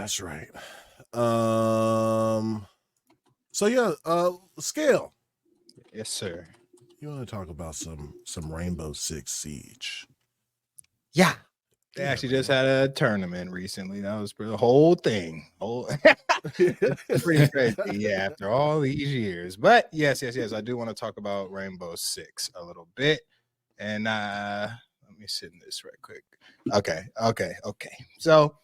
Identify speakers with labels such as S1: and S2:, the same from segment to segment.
S1: That's right. So yeah, Scale.
S2: Yes, sir.
S1: You want to talk about some Rainbow Six Siege?
S2: Yeah. They actually just had a tournament recently. That was the whole thing. It's pretty crazy. Yeah, after all these years. But yes. I do want to talk about Rainbow Six a little bit. And let me sit in this right quick. Okay. So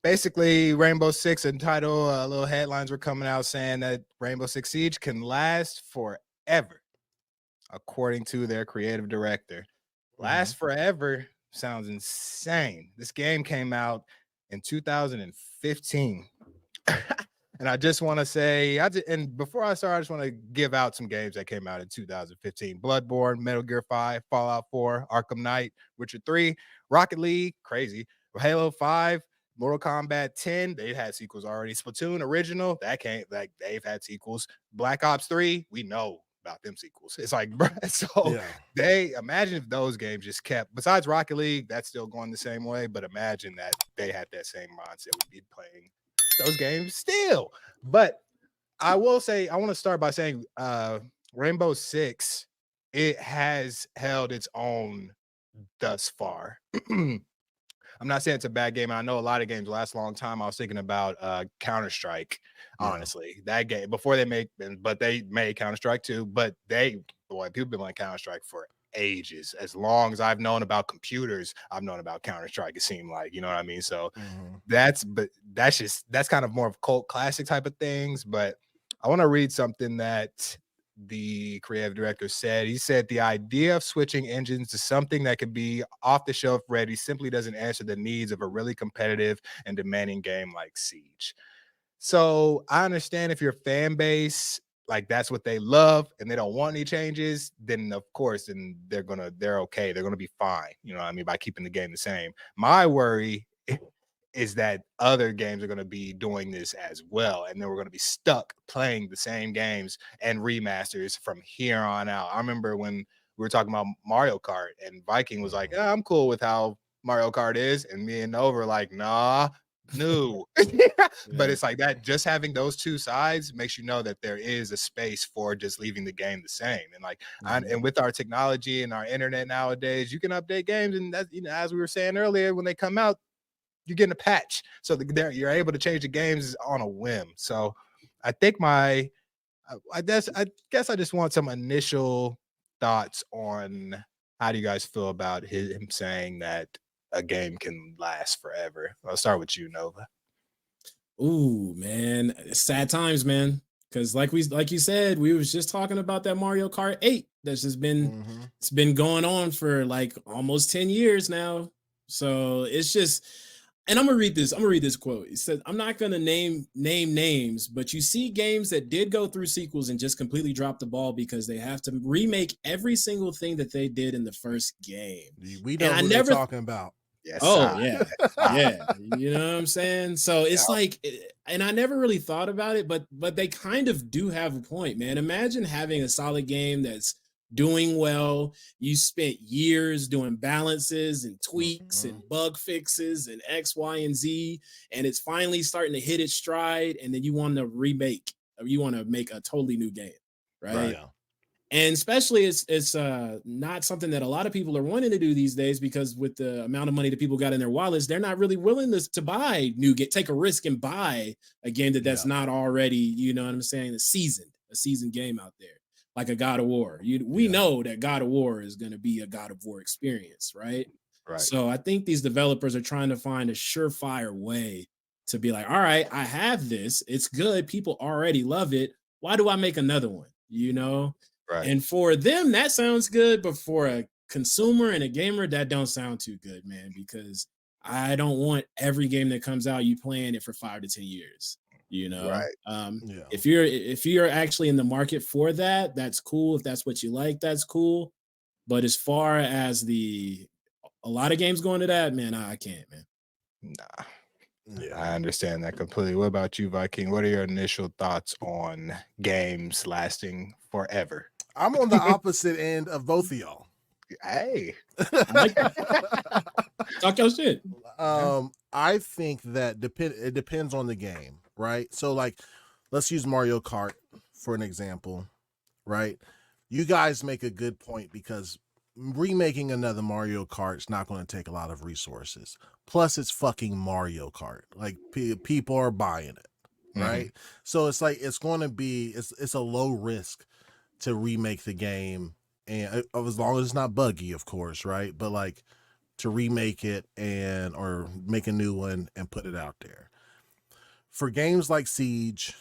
S2: basically, Rainbow Six entitled little headlines were coming out saying that Rainbow Six Siege can last forever, according to their creative director. Last forever sounds insane. This game came out in 2015. And I just want to say, and before I start, I just want to give out some games that came out in 2015. Bloodborne, Metal Gear 5, Fallout 4, Arkham Knight, Witcher 3, Rocket League, crazy, Halo 5, Mortal Kombat 10, they had sequels already. Splatoon original, they've had sequels. Black Ops 3, we know about them sequels. It's like, bro, so
S1: Yeah.
S2: they imagine if those games just kept, besides Rocket League, that's still going the same way, but imagine that they had that same mindset, we'd be playing those games still. But I will say, I want to start by saying Rainbow Six, it has held its own thus far. I'm not saying it's a bad game. I know a lot of games last a long time. I was thinking about Counter-Strike, honestly. That game, before they made Counter-Strike too, but people have been playing Counter-Strike for ages. As long as I've known about computers, I've known about Counter-Strike, it seemed like, you know what I mean? So that's kind of more of cult classic type of things. But I want to read something that the creative director said. He said the idea of switching engines to something that could be off the shelf ready simply doesn't answer the needs of a really competitive and demanding game like Siege. So I understand if your fan base, like, that's what they love and they don't want any changes, then of course, then they're okay. They're gonna be fine, you know what I mean, by keeping the game the same. My worry is that other games are going to be doing this as well, and then we're going to be stuck playing the same games and remasters from here on out. I remember when we were talking about Mario Kart, and Viking was like, I'm cool with how Mario Kart is, and me and Nova were like, nah, no. But it's like that, just having those two sides makes you know that there is a space for just leaving the game the same. And like, and with our technology and our internet nowadays, you can update games, and that's, you know, as we were saying earlier, when they come out, you're getting a patch, so you're able to change the games on a whim. So I think I guess I just want some initial thoughts on how do you guys feel about him saying that a game can last forever. I'll start with you, Nova.
S3: Ooh, man, sad times, man. Because like you said, we was just talking about that Mario Kart 8 that's just been it's been going on for like almost 10 years now. So it's just, and I'm gonna read this quote. It says, I'm not gonna name names, but you see games that did go through sequels and just completely drop the ball because they have to remake every single thing that they did in the first game.
S1: We know who they're talking about.
S3: Yes. Yeah. You know what I'm saying? So it's like, and I never really thought about it, but they kind of do have a point, man. Imagine having a solid game that's doing well. You spent years doing balances and tweaks and bug fixes and X, Y, and Z, and it's finally starting to hit its stride. And then you want to remake, or you want to make a totally new game, right? And especially it's not something that a lot of people are wanting to do these days, because with the amount of money that people got in their wallets, they're not really willing to buy take a risk and buy a game that's not already, you know what I'm saying, a seasoned game out there, like a God of War. We know that God of War is going to be a God of War experience, right? So I think these developers are trying to find a surefire way to be like, all right, I have this, it's good, people already love it, why do I make another one, you know? And for them, that sounds good, but for a consumer and a gamer, that don't sound too good, man, because I don't want every game that comes out you playing it for 5 to 10 years, you know? If you're actually in the market for that, that's cool. If that's what you like, that's cool. But as far as a lot of games going to that, man, I can't, man.
S2: Nah. Yeah, I understand that completely. What about you, Viking? What are your initial thoughts on games lasting forever?
S1: I'm on the opposite end of both of y'all.
S2: Hey,
S3: I like that. Talk your shit.
S1: I think that it depends on the game, right? So like, let's use Mario Kart for an example, right? You guys make a good point because remaking another Mario Kart is not going to take a lot of resources. Plus, it's fucking Mario Kart. Like people are buying it, right? So it's like it's going to be it's a low risk to remake the game, and as long as it's not buggy, of course, right? But like to remake it and or make a new one and put it out there. For games like Siege,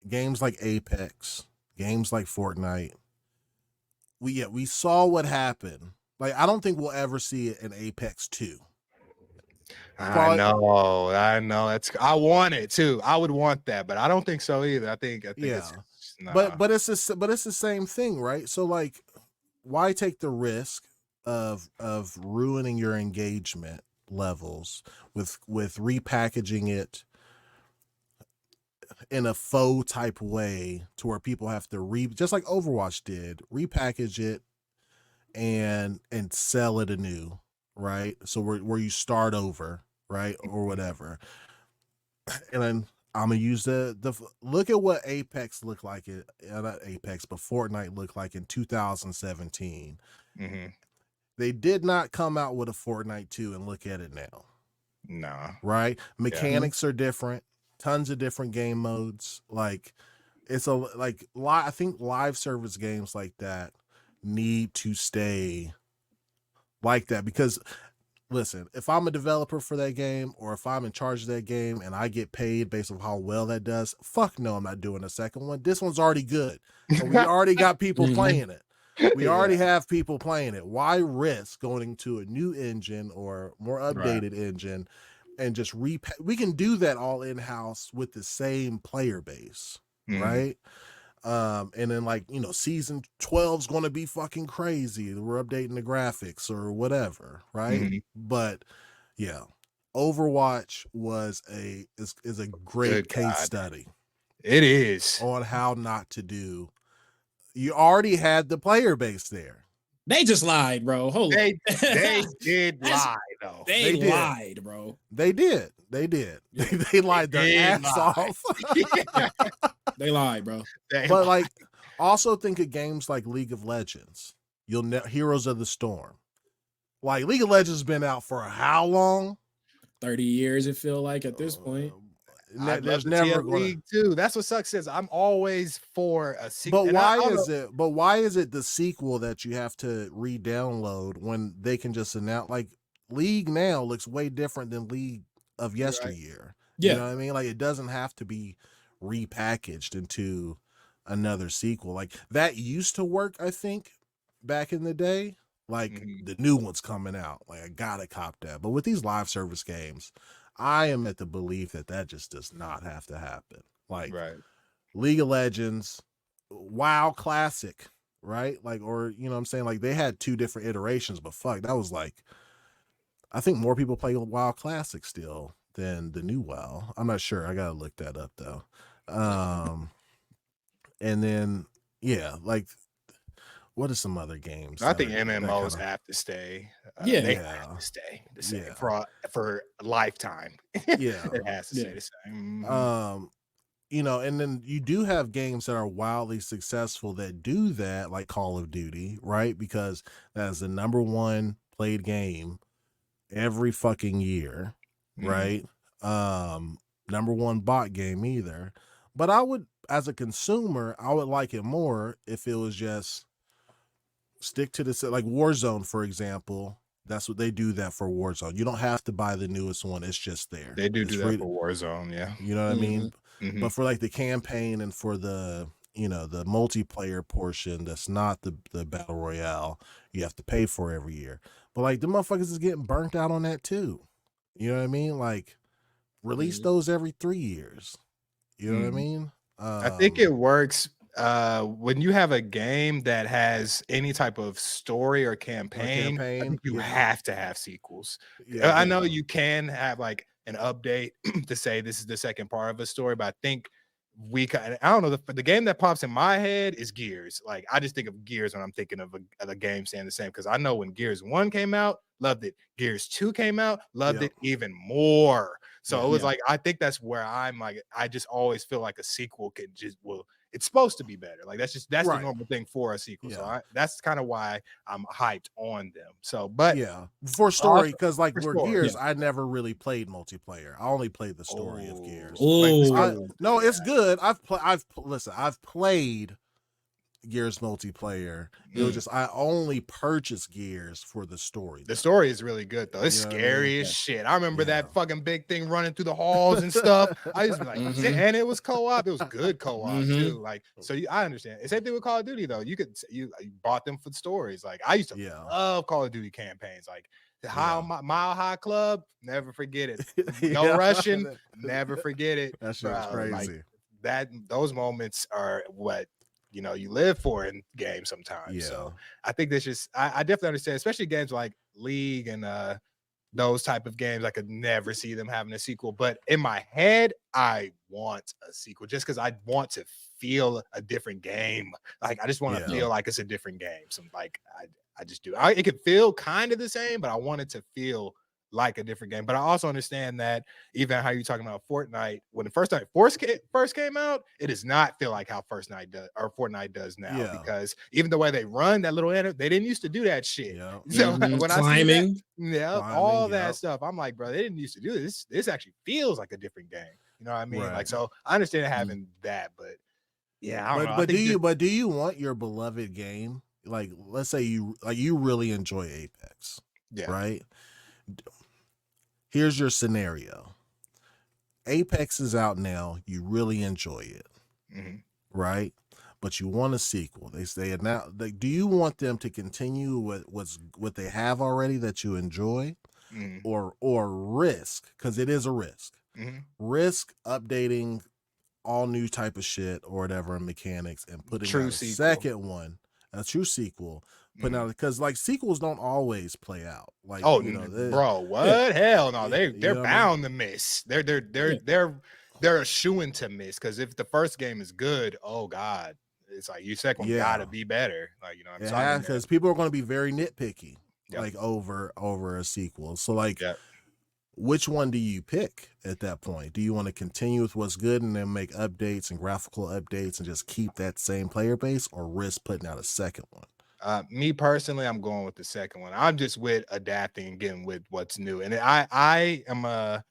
S1: games like Apex, games like Fortnite, we saw what happened. Like I don't think we'll ever see it in Apex 2.
S2: I know. I want it too. I would want that, but I don't think so either. I think
S1: Yeah.
S2: it's nah.
S1: But it's the same thing, right? So like why take the risk of ruining your engagement levels with repackaging it in a faux type way to where people have to just like Overwatch did, repackage it and sell it anew, right? So where you start over, right, or whatever. And then I'm gonna use the look at what Apex looked like not Apex, but Fortnite looked like in 2017. They did not come out with a Fortnite 2 and look at it now.
S2: Nah.
S1: Right? Mechanics are different, tons of different game modes. Like I think live service games like that need to stay like that because listen, if I'm a developer for that game or if I'm in charge of that game and I get paid based on how well that does, fuck no, I'm not doing a second one. This one's already good. And we already got people playing it. We already have people playing it. Why risk going to a new engine or more updated engine and just we can do that all in-house with the same player base, right? And then like, season 12 is going to be fucking crazy. We're updating the graphics or whatever, right? But yeah, Overwatch is a great case study.
S2: It is
S1: on how not to do. You already had the player base there.
S3: They just lied, bro. Hold on.
S2: They did lie, though.
S3: They lied, bro.
S1: They did. They lied their ass off.
S3: They lied, bro.
S1: But like, also think of games like League of Legends. Heroes of the Storm. Like League of Legends has been out for how long?
S3: 30 years. It feel like at this point.
S1: There's never
S2: League too. That's what sucks. Is I'm always for a sequel.
S1: But why is it the sequel that you have to re-download when they can just announce? Like League now looks way different than League of yesteryear.
S3: Yeah.
S1: You know what I mean? Like it doesn't have to be repackaged into another sequel. Like that used to work, I think, back in the day. Like the new one's coming out. Like I gotta cop that. But with these live service games, I am at the belief that just does not have to happen. Like League of Legends, WoW Classic, right? Like, or, you know what I'm saying? Like they had 2 different iterations, but fuck, that was like, I think more people play WoW Classic still than the new WoW. I'm not sure. I got to look that up though. And then, yeah, like, what are some other games?
S2: I think MMOs have to stay. They have to stay the same for a lifetime.
S1: Yeah,
S2: it has to stay the same.
S1: And then you do have games that are wildly successful that do that, like Call of Duty, right? Because that is the #1 played game every fucking year, right? #1 bot game either. But I would, as a consumer, I would like it more if it was just stick to this, like Warzone, for example. That's what they do that for Warzone. You don't have to buy the newest one. It's just there.
S2: They do that for Warzone. Yeah.
S1: You know what I mean? But for like the campaign and for the, the multiplayer portion, that's not the battle royale, you have to pay for every year. But like the motherfuckers is getting burnt out on that too. You know what I mean? Like release those every 3 years. You know what I mean?
S2: I think it works when you have a game that has any type of story or campaign, I think you have to have sequels. I know you can have like an update to say this is the second part of a story, but I think I don't know, the game that pops in my head is Gears. Like, I just think of Gears when I'm thinking of a game staying the same, because I know when Gears 1 came out, loved it. Gears 2 came out, loved it even more. So it was like, I think that's where I'm like, I just always feel like a sequel could it's supposed to be better. Like, that's the normal thing for a sequel. So that's kind of why I'm hyped on them. So, but
S1: for story, because like
S2: for
S1: we're Gears, I never really played multiplayer. I only played the story of Gears. No, it's good. I've played Gears multiplayer. It was just I only purchased Gears for the story.
S2: The story is really good though. It's scary as shit. I remember that fucking big thing running through the halls and stuff. I used to be like, and it was co-op. It was good co-op too. Like, so I understand. Same thing with Call of Duty though. You bought them for the stories. Like, I used to love Call of Duty campaigns. Like the Mile High Club, never forget it. No Russian, never forget it.
S1: That shit was crazy.
S2: Like, those moments are what you live for in games sometimes. So I think that's just I definitely understand, especially games like League and those type of games. I could never see them having a sequel, but in my head, I want a sequel just because I want to feel a different game. Like, I just want to feel like it's a different game. So like I just do. It could feel kind of the same, but I want it to feel like a different game. But I also understand that even how you're talking about Fortnite, when the first came out, it does not feel like how Fortnite does now, because even the way they run that little they didn't used to do that shit. So when
S3: climbing,
S2: I see all that stuff, I'm like, bro, they didn't used to do this. This actually feels like a different game. You know what I mean? Like, so I understand having that, but I don't know.
S1: But do you want your beloved game? Like, let's say you really enjoy Apex, right? Here's your scenario. Apex is out now. You really enjoy it, right? But you want a sequel. They say it now. Like, do you want them to continue what they have already that you enjoy, or risk? Because it is a risk. Risk updating all new type of shit or whatever and mechanics and putting out a second one, a true sequel. But now, because like sequels don't always play out. Like,
S2: bro, what? Hell no, they're bound to miss. They're a shoo-in to miss, because if the first game is good, oh god, it's like your second one gotta be better. Like,
S1: because people are going to be very nitpicky, like over a sequel. So like, which one do you pick at that point? Do you want to continue with what's good and then make updates and graphical updates and just keep that same player base, or risk putting out a second one?
S2: Me personally, I'm going with the second one. I'm just with adapting and getting with what's new. And I am a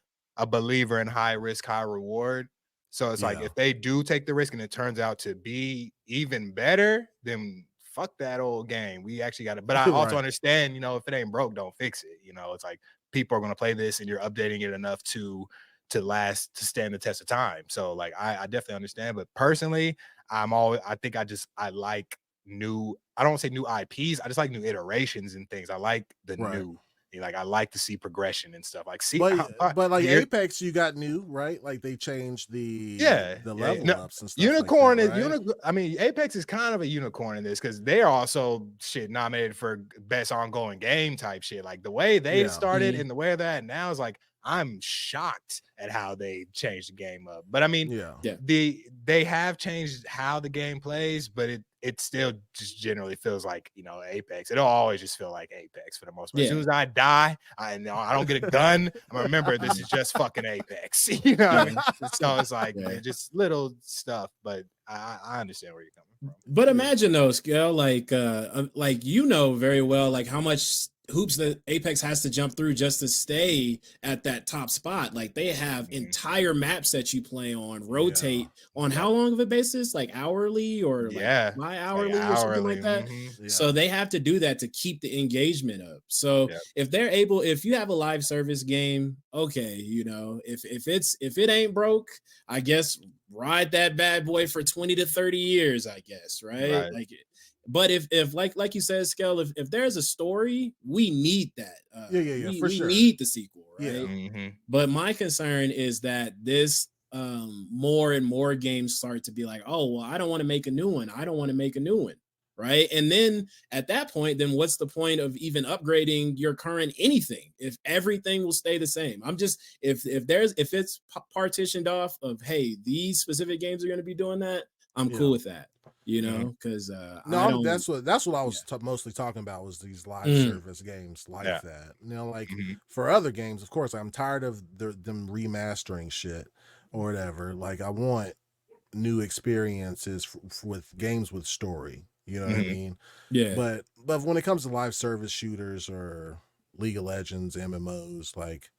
S2: believer in high risk, high reward. So it's like, if they do take the risk and it turns out to be even better, then fuck that old game. We actually got it. But I also understand, if it ain't broke, don't fix it. It's like, people are going to play this and you're updating it enough to stand the test of time. So like, I definitely understand. But personally, I like I don't say new IPs. I just like new iterations and things. I like the new. Like, I like to see progression and stuff. Like,
S1: but like Apex, you got new, right? Like, they changed the level ups and stuff.
S2: Unicorn
S1: like that, right?
S2: I mean, Apex is kind of a unicorn in this, because they are also nominated for best ongoing game type shit. Like, the way they started and the way they're at now is like, I'm shocked at how they changed the game up. But I mean, they have changed how the game plays, but it still just generally feels like, Apex. It'll always just feel like Apex for the most part. As soon as I die, I don't get a gun, I remember this is just fucking Apex. What I mean? So it's like just little stuff, but I understand where you're coming from.
S3: But imagine though, Skell, like very well, like how much hoops that Apex has to jump through just to stay at that top spot. Like, they have entire maps that you play on, rotate on how long of a basis, like hourly or bi-hourly or something like that. So they have to do that to keep the engagement up. So if you have a live service game, okay, if it ain't broke, I guess ride that bad boy for 20 to 30 years, I guess, right? Like, but if like you said, Skell, if there's a story, we need that. We need the sequel, right? But my concern is that this more and more games start to be like, oh well, I don't want to make a new one. right? And then at that point, then what's the point of even upgrading your current anything if everything will stay the same? I'm just if it's partitioned off of, hey, these specific games are going to be doing that, I'm cool with that, you know, because
S1: no, that's what I was mostly talking about, was these live service games like that. You know, like for other games, of course, I'm tired of them remastering shit or whatever. Like, I want new experiences with games with story. You know what I mean?
S3: Yeah.
S1: But when it comes to live service shooters or League of Legends, MMOs, like,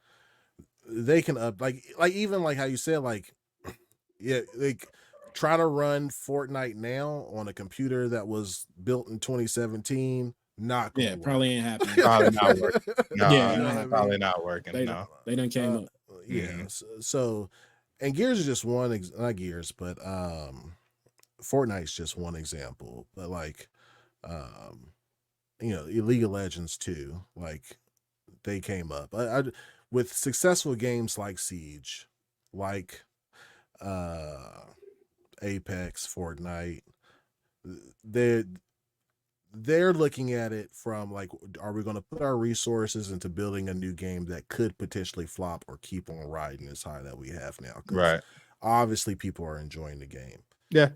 S1: they can up like even like how you said, like, yeah, like, try to run Fortnite now on a computer that was built in 2017. Not gonna work.
S3: Probably ain't happening.
S2: Probably not working. No,
S3: Yeah,
S2: probably not working.
S3: They done came up.
S1: Yeah. So, and Gears is just one. Not Gears, but Fortnite's just one example. But like, you know, League of Legends too. Like, they came up. I with successful games like Siege, like Apex, Fortnite. They're looking at it from like, are we going to put our resources into building a new game that could potentially flop, or keep on riding as high that we have now?
S2: Right.
S1: Obviously, people are enjoying the game.
S2: Yeah.